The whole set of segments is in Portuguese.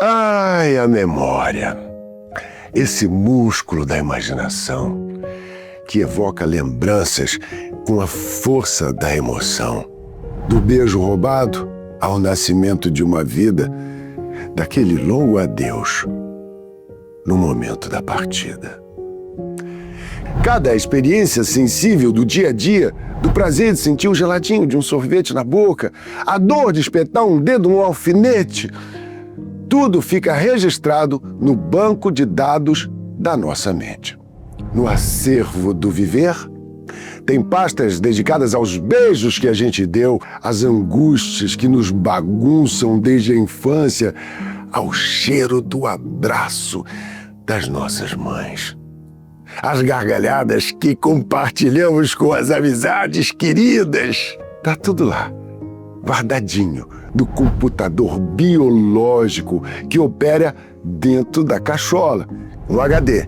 Ai, a memória. Esse músculo da imaginação que evoca lembranças com a força da emoção. Do beijo roubado ao nascimento de uma vida, daquele longo adeus no momento da partida. Cada experiência sensível do dia a dia, do prazer de sentir o geladinho de um sorvete na boca, a dor de espetar um dedo no alfinete, tudo fica registrado no banco de dados da nossa mente. No acervo do viver, tem pastas dedicadas aos beijos que a gente deu, às angústias que nos bagunçam desde a infância, ao cheiro do abraço das nossas mães. As gargalhadas que compartilhamos com as amizades queridas. Tá tudo lá, guardadinho no computador biológico que opera dentro da cachola, um HD,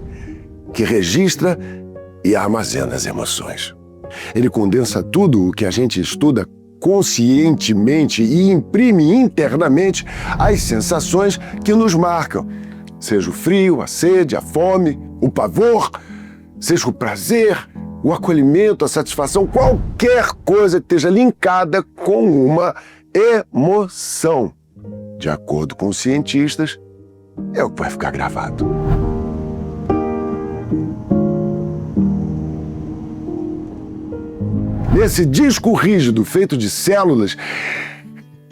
que registra e armazena as emoções. Ele condensa tudo o que a gente estuda conscientemente e imprime internamente as sensações que nos marcam. Seja o frio, a sede, a fome, o pavor, seja o prazer, o acolhimento, a satisfação, qualquer coisa que esteja linkada com uma emoção. De acordo com os cientistas, é o que vai ficar gravado. Nesse disco rígido feito de células,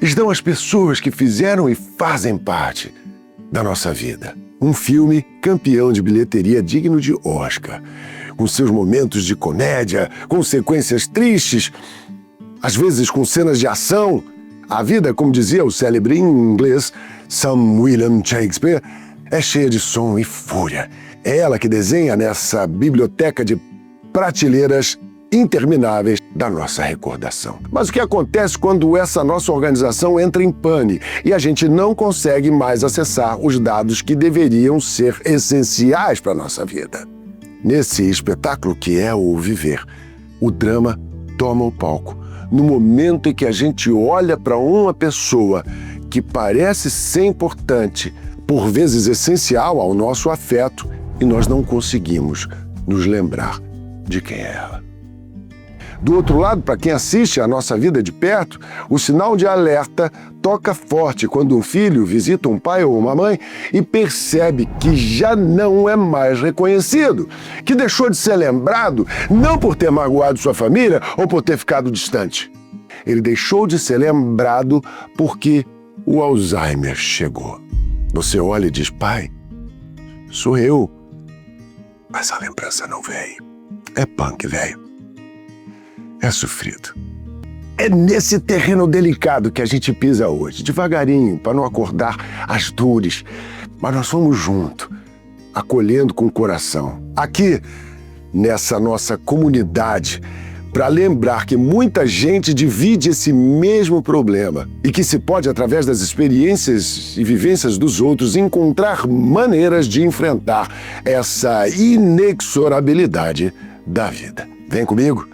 estão as pessoas que fizeram e fazem parte da nossa vida. Um filme campeão de bilheteria digno de Oscar, com seus momentos de comédia, com sequências tristes, às vezes com cenas de ação. A vida, como dizia o célebre em inglês Sam William Shakespeare, é cheia de som e fúria. É ela que desenha nessa biblioteca de prateleiras intermináveis da nossa recordação. Mas o que acontece quando essa nossa organização entra em pane e a gente não consegue mais acessar os dados que deveriam ser essenciais para a nossa vida? Nesse espetáculo que é o viver, o drama toma o palco no momento em que a gente olha para uma pessoa que parece ser importante, por vezes essencial ao nosso afeto, e nós não conseguimos nos lembrar de quem é ela. Do outro lado, para quem assiste a nossa vida de perto, o sinal de alerta toca forte quando um filho visita um pai ou uma mãe e percebe que já não é mais reconhecido, que deixou de ser lembrado não por ter magoado sua família ou por ter ficado distante. Ele deixou de ser lembrado porque o Alzheimer chegou. Você olha e diz: pai, sou eu. Mas a lembrança não veio. É punk, velho. É sofrido. É nesse terreno delicado que a gente pisa hoje, devagarinho, para não acordar as dores. Mas nós vamos junto, acolhendo com o coração. Aqui, nessa nossa comunidade, para lembrar que muita gente divide esse mesmo problema e que se pode, através das experiências e vivências dos outros, encontrar maneiras de enfrentar essa inexorabilidade da vida. Vem comigo?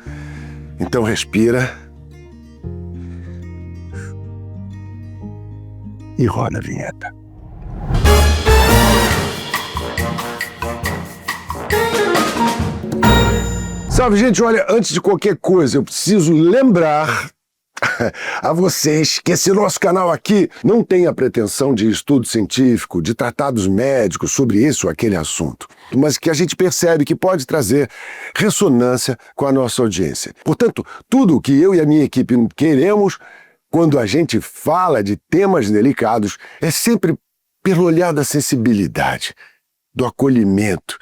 Então respira e roda a vinheta. Salve, gente! Olha, antes de qualquer coisa, eu preciso lembrar a vocês que esse nosso canal aqui não tem a pretensão de estudo científico, de tratados médicos sobre esse ou aquele assunto, mas que a gente percebe que pode trazer ressonância com a nossa audiência. Portanto, tudo o que eu e a minha equipe queremos quando a gente fala de temas delicados é sempre pelo olhar da sensibilidade, do acolhimento,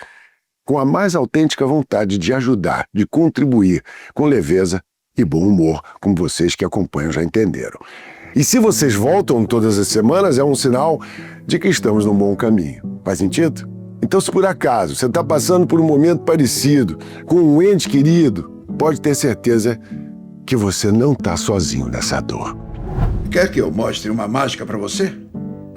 com a mais autêntica vontade de ajudar, de contribuir com leveza e bom humor, como vocês que acompanham já entenderam. E se vocês voltam todas as semanas, é um sinal de que estamos num bom caminho. Faz sentido? Então, se por acaso você está passando por um momento parecido com um ente querido, pode ter certeza que você não está sozinho nessa dor. Quer que eu mostre uma mágica para você?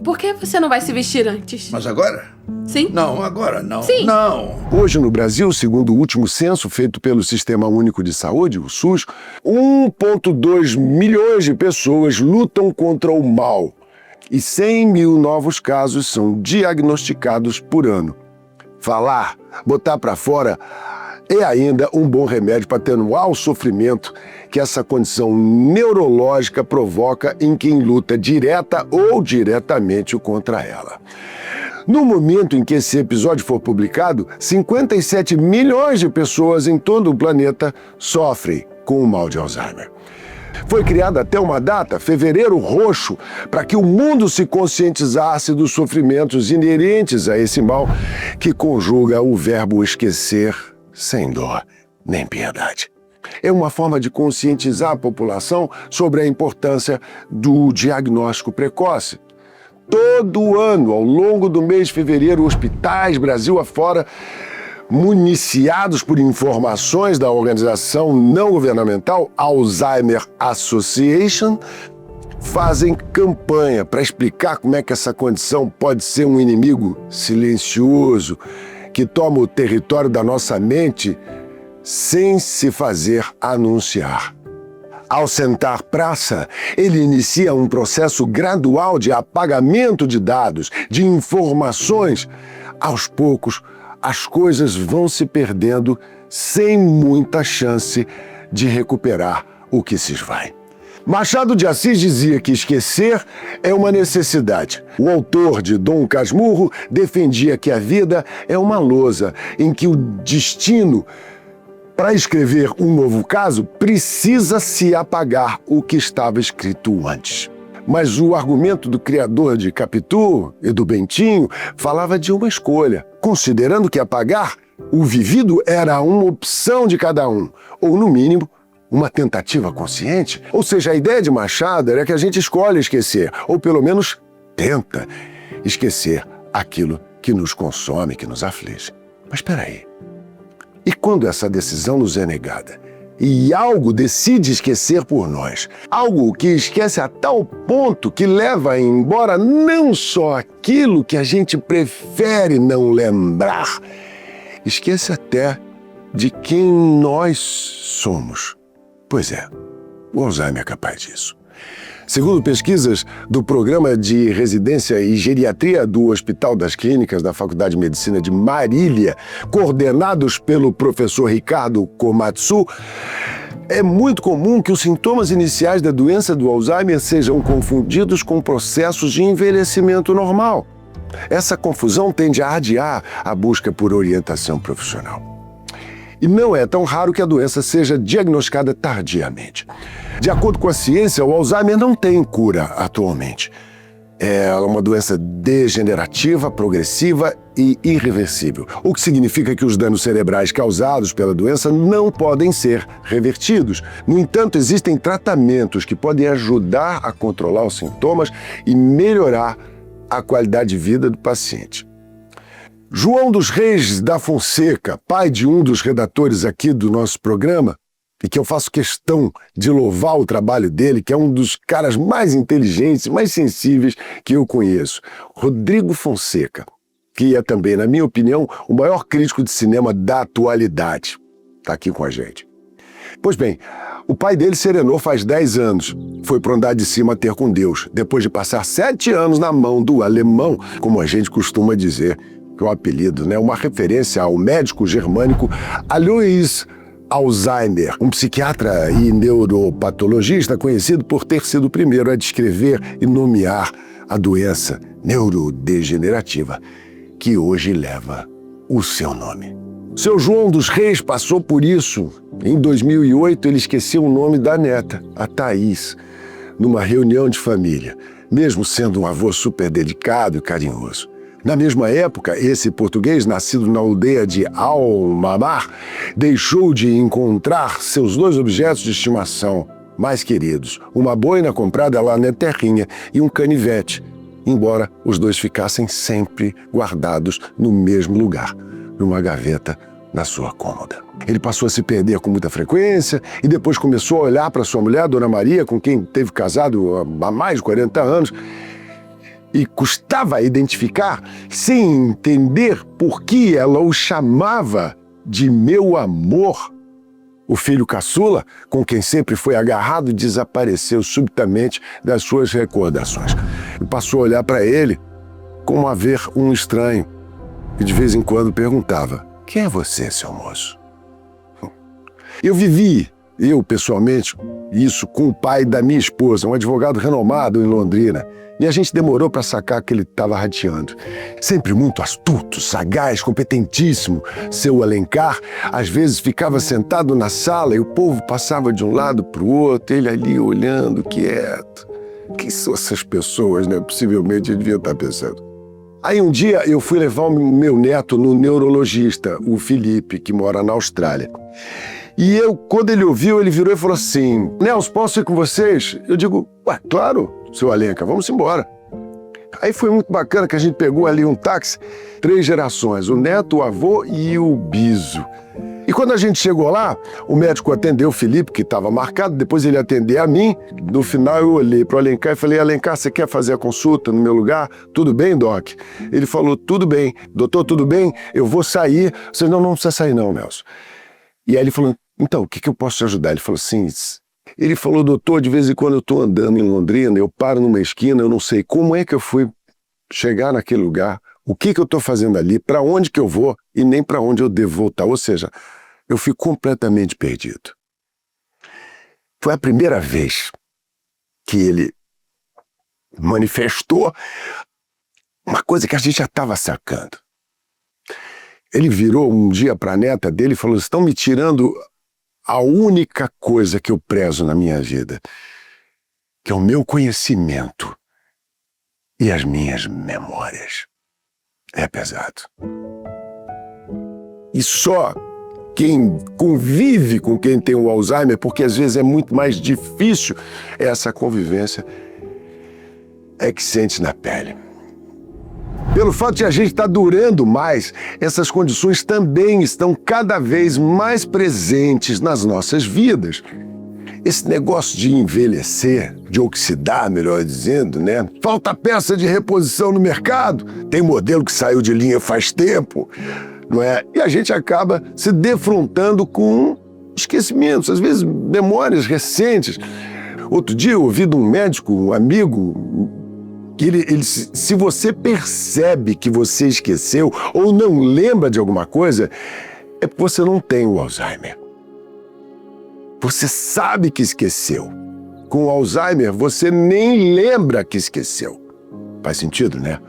Por que você não vai se vestir antes? Mas agora? Sim? Não, agora não. Sim. Não. Hoje no Brasil, segundo o último censo feito pelo Sistema Único de Saúde, o SUS, 1,2 milhões de pessoas lutam contra o mal e 100 mil novos casos são diagnosticados por ano. Falar, botar para fora, é ainda um bom remédio para atenuar o sofrimento que essa condição neurológica provoca em quem luta direta ou diretamente contra ela. No momento em que esse episódio for publicado, 57 milhões de pessoas em todo o planeta sofrem com o mal de Alzheimer. Foi criada até uma data, Fevereiro Roxo, para que o mundo se conscientizasse dos sofrimentos inerentes a esse mal que conjuga o verbo esquecer sem dó nem piedade. É uma forma de conscientizar a população sobre a importância do diagnóstico precoce. Todo ano, ao longo do mês de fevereiro, hospitais, Brasil afora, municiados por informações da organização não governamental Alzheimer Association, fazem campanha para explicar como é que essa condição pode ser um inimigo silencioso que toma o território da nossa mente sem se fazer anunciar. Ao sentar praça, ele inicia um processo gradual de apagamento de dados, de informações. Aos poucos, as coisas vão se perdendo sem muita chance de recuperar o que se esvai. Machado de Assis dizia que esquecer é uma necessidade. O autor de Dom Casmurro defendia que a vida é uma lousa em que o destino, para escrever um novo caso, precisa se apagar o que estava escrito antes. Mas o argumento do criador de Capitu e do Bentinho falava de uma escolha, considerando que apagar o vivido era uma opção de cada um, ou no mínimo, uma tentativa consciente. Ou seja, a ideia de Machado era que a gente escolhe esquecer, ou pelo menos tenta esquecer aquilo que nos consome, que nos aflige. Mas espera aí. E quando essa decisão nos é negada? E algo decide esquecer por nós. Algo que esquece a tal ponto que leva embora não só aquilo que a gente prefere não lembrar, esquece até de quem nós somos. Pois é, o Alzheimer é capaz disso. Segundo pesquisas do Programa de Residência e Geriatria do Hospital das Clínicas da Faculdade de Medicina de Marília, coordenados pelo professor Ricardo Komatsu, é muito comum que os sintomas iniciais da doença do Alzheimer sejam confundidos com processos de envelhecimento normal. Essa confusão tende a adiar a busca por orientação profissional. E não é tão raro que a doença seja diagnosticada tardiamente. De acordo com a ciência, o Alzheimer não tem cura atualmente. É uma doença degenerativa, progressiva e irreversível, o que significa que os danos cerebrais causados pela doença não podem ser revertidos. No entanto, existem tratamentos que podem ajudar a controlar os sintomas e melhorar a qualidade de vida do paciente. João dos Reis da Fonseca, pai de um dos redatores aqui do nosso programa, e que eu faço questão de louvar o trabalho dele, que é um dos caras mais inteligentes, mais sensíveis que eu conheço. Rodrigo Fonseca, que é também, na minha opinião, o maior crítico de cinema da atualidade. Está aqui com a gente. Pois bem, o pai dele serenou faz 10 anos. Foi para o andar de cima ter com Deus, depois de passar 7 anos na mão do alemão, como a gente costuma dizer, que é o apelido, né? Uma referência ao médico germânico Alois Alzheimer, um psiquiatra e neuropatologista conhecido por ter sido o primeiro a descrever e nomear a doença neurodegenerativa que hoje leva o seu nome. Seu João dos Reis passou por isso. Em 2008, ele esqueceu o nome da neta, a Thaís, numa reunião de família, mesmo sendo um avô super dedicado e carinhoso. Na mesma época, esse português, nascido na aldeia de Almamar, deixou de encontrar seus 2 objetos de estimação mais queridos, uma boina comprada lá na terrinha e um canivete, embora os 2 ficassem sempre guardados no mesmo lugar, numa gaveta na sua cômoda. Ele passou a se perder com muita frequência e depois começou a olhar para sua mulher, Dona Maria, com quem teve casado há mais de 40 anos, e custava identificar, sem entender por que ela o chamava de meu amor. O filho caçula, com quem sempre foi agarrado, desapareceu subitamente das suas recordações. E passou a olhar para ele como a ver um estranho. E de vez em quando perguntava: quem é você, seu moço? Eu vivi, pessoalmente, isso com o pai da minha esposa, um advogado renomado em Londrina. E a gente demorou para sacar que ele estava rateando. Sempre muito astuto, sagaz, competentíssimo. Seu Alencar, às vezes, ficava sentado na sala e o povo passava de um lado para o outro, ele ali olhando, quieto. Quem são essas pessoas, né? Possivelmente ele devia estar pensando. Aí um dia eu fui levar o meu neto no neurologista, o Felipe, que mora na Austrália. E quando ele ouviu, ele virou e falou assim: Nelson, posso ir com vocês? Eu digo: ué, claro, seu Alencar, vamos embora. Aí foi muito bacana que a gente pegou ali um táxi, 3 gerações, o neto, o avô e o biso. E quando a gente chegou lá, o médico atendeu o Felipe, que estava marcado, depois ele atendeu a mim. No final eu olhei para o Alencar e falei: Alencar, você quer fazer a consulta no meu lugar? Tudo bem, Doc? Ele falou: tudo bem. Doutor, tudo bem? Eu vou sair. Você não precisa sair não, Nelson. E aí ele falou: então, o que eu posso te ajudar? Ele falou assim, doutor, de vez em quando eu estou andando em Londrina, eu paro numa esquina, eu não sei como é que eu fui chegar naquele lugar, o que eu estou fazendo ali, para onde que eu vou e nem para onde eu devo voltar. Ou seja, eu fui completamente perdido. Foi a primeira vez que ele manifestou uma coisa que a gente já estava sacando. Ele virou um dia para a neta dele e falou: estão me tirando a única coisa que eu prezo na minha vida, que é o meu conhecimento e as minhas memórias. É pesado. E só quem convive com quem tem o Alzheimer, porque às vezes é muito mais difícil essa convivência, é que sente na pele. Pelo fato de a gente estar durando mais, essas condições também estão cada vez mais presentes nas nossas vidas. Esse negócio de envelhecer, de oxidar, melhor dizendo, né? Falta peça de reposição no mercado, tem modelo que saiu de linha faz tempo, não é? E a gente acaba se defrontando com esquecimentos, às vezes memórias recentes. Outro dia eu ouvi de um médico, um amigo, que se você percebe que você esqueceu ou não lembra de alguma coisa, é porque você não tem o Alzheimer. Você sabe que esqueceu. Com o Alzheimer, você nem lembra que esqueceu. Faz sentido, né?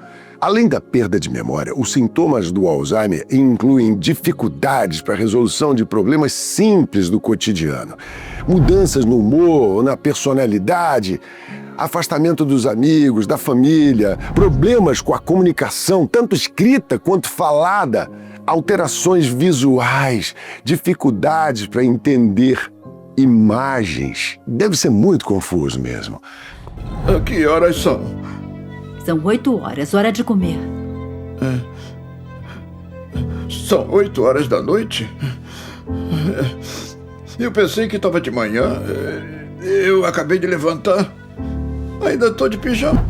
Além da perda de memória, os sintomas do Alzheimer incluem dificuldades para a resolução de problemas simples do cotidiano, mudanças no humor, na personalidade, afastamento dos amigos, da família, problemas com a comunicação, tanto escrita quanto falada, alterações visuais, dificuldades para entender imagens. Deve ser muito confuso mesmo. Que horas são? São 8 horas, hora de comer. São 8 horas da noite? Eu pensei que estava de manhã. Eu acabei de levantar. Ainda estou de pijama.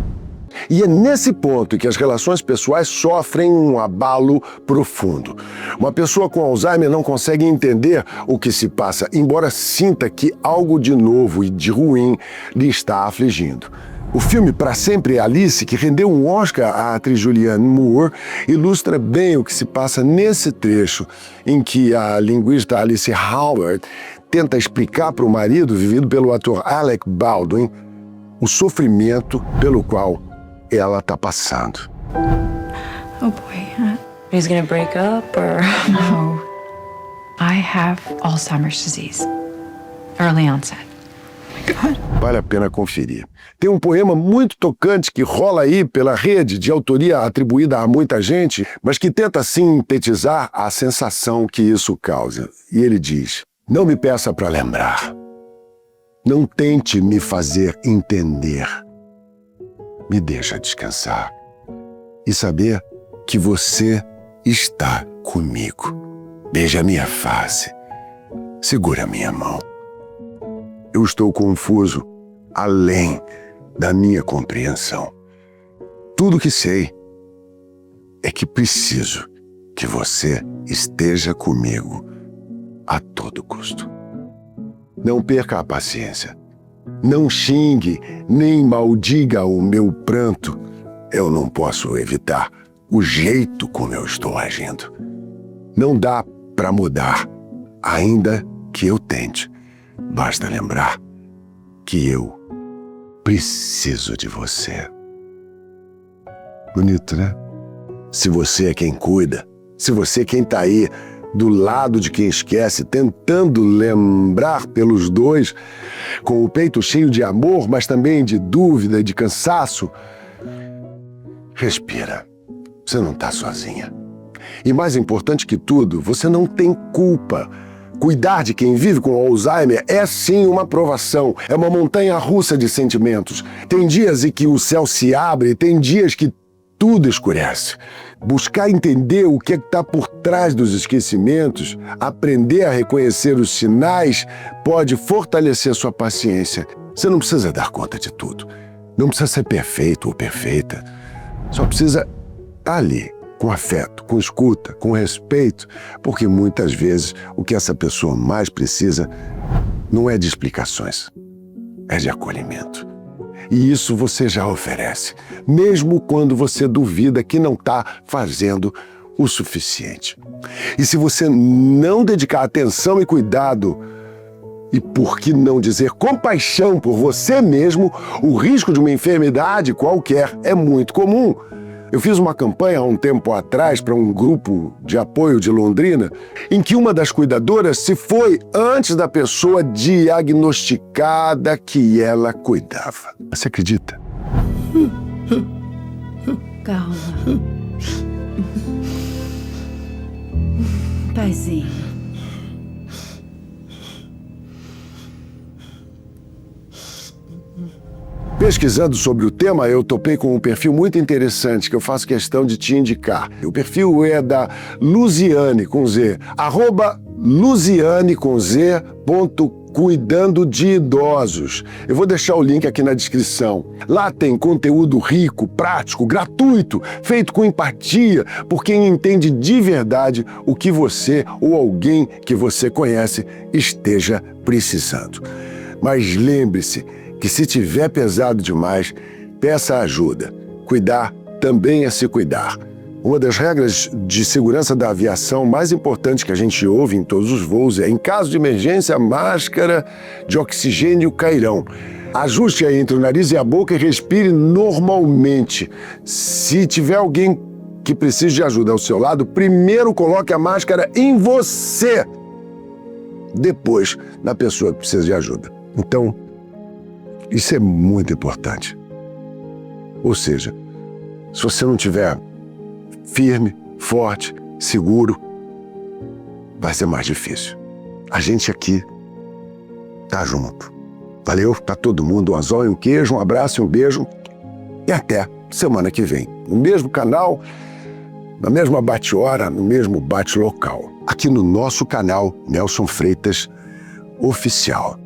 E é nesse ponto que as relações pessoais sofrem um abalo profundo. Uma pessoa com Alzheimer não consegue entender o que se passa, embora sinta que algo de novo e de ruim lhe está afligindo. O filme Pra Sempre Alice, que rendeu um Oscar à atriz Julianne Moore, ilustra bem o que se passa nesse trecho em que a linguista Alice Howard tenta explicar para o marido, vivido pelo ator Alec Baldwin, o sofrimento pelo qual ela está passando. Oh boy, he's gonna break up or no? I have Alzheimer's disease, early onset. Vale a pena conferir. Tem um poema muito tocante que rola aí pela rede, de autoria atribuída a muita gente, mas que tenta sintetizar a sensação que isso causa. E ele diz: não me peça para lembrar. Não tente me fazer entender. Me deixa descansar e saber que você está comigo. Beija minha face. Segura minha mão. Eu estou confuso, além da minha compreensão. Tudo que sei é que preciso que você esteja comigo a todo custo. Não perca a paciência. Não xingue, nem maldiga o meu pranto. Eu não posso evitar o jeito como eu estou agindo. Não dá para mudar, ainda que eu tente. Basta lembrar que eu preciso de você. Bonito, né? Se você é quem cuida, se você é quem tá aí do lado de quem esquece, tentando lembrar pelos dois, com o peito cheio de amor, mas também de dúvida e de cansaço, respira. Você não tá sozinha. E mais importante que tudo, você não tem culpa. Cuidar de quem vive com Alzheimer é sim uma provação, é uma montanha-russa de sentimentos. Tem dias em que o céu se abre, tem dias que tudo escurece. Buscar entender o que está por trás dos esquecimentos, aprender a reconhecer os sinais, pode fortalecer sua paciência. Você não precisa dar conta de tudo. Não precisa ser perfeito ou perfeita. Só precisa estar ali, com afeto, com escuta, com respeito, porque muitas vezes o que essa pessoa mais precisa não é de explicações, é de acolhimento. E isso você já oferece, mesmo quando você duvida que não está fazendo o suficiente. E se você não dedicar atenção e cuidado, e por que não dizer compaixão por você mesmo, o risco de uma enfermidade qualquer é muito comum. Eu fiz uma campanha há um tempo atrás para um grupo de apoio de Londrina, em que uma das cuidadoras se foi antes da pessoa diagnosticada que ela cuidava. Você acredita? Calma. Paizinho. Pesquisando sobre o tema, eu topei com um perfil muito interessante que eu faço questão de te indicar. O perfil é da Luziane, com Z, @Luziane, com Z, cuidando de idosos. Eu vou deixar o link aqui na descrição. Lá tem conteúdo rico, prático, gratuito, feito com empatia, por quem entende de verdade o que você ou alguém que você conhece esteja precisando. Mas lembre-se que se tiver pesado demais, peça ajuda. Cuidar também é se cuidar. Uma das regras de segurança da aviação mais importantes que a gente ouve em todos os voos é, em caso de emergência, a máscara de oxigênio cairão. Ajuste aí entre o nariz e a boca e respire normalmente. Se tiver alguém que precise de ajuda ao seu lado, primeiro coloque a máscara em você, depois na pessoa que precisa de ajuda. Então, isso é muito importante. Ou seja, se você não estiver firme, forte, seguro, vai ser mais difícil. A gente aqui tá junto. Valeu? Tá todo mundo, um anzol e um queijo, um abraço e um beijo. E até semana que vem. No mesmo canal, na mesma bate-hora, no mesmo bate-local. Aqui no nosso canal Nelson Freitas Oficial.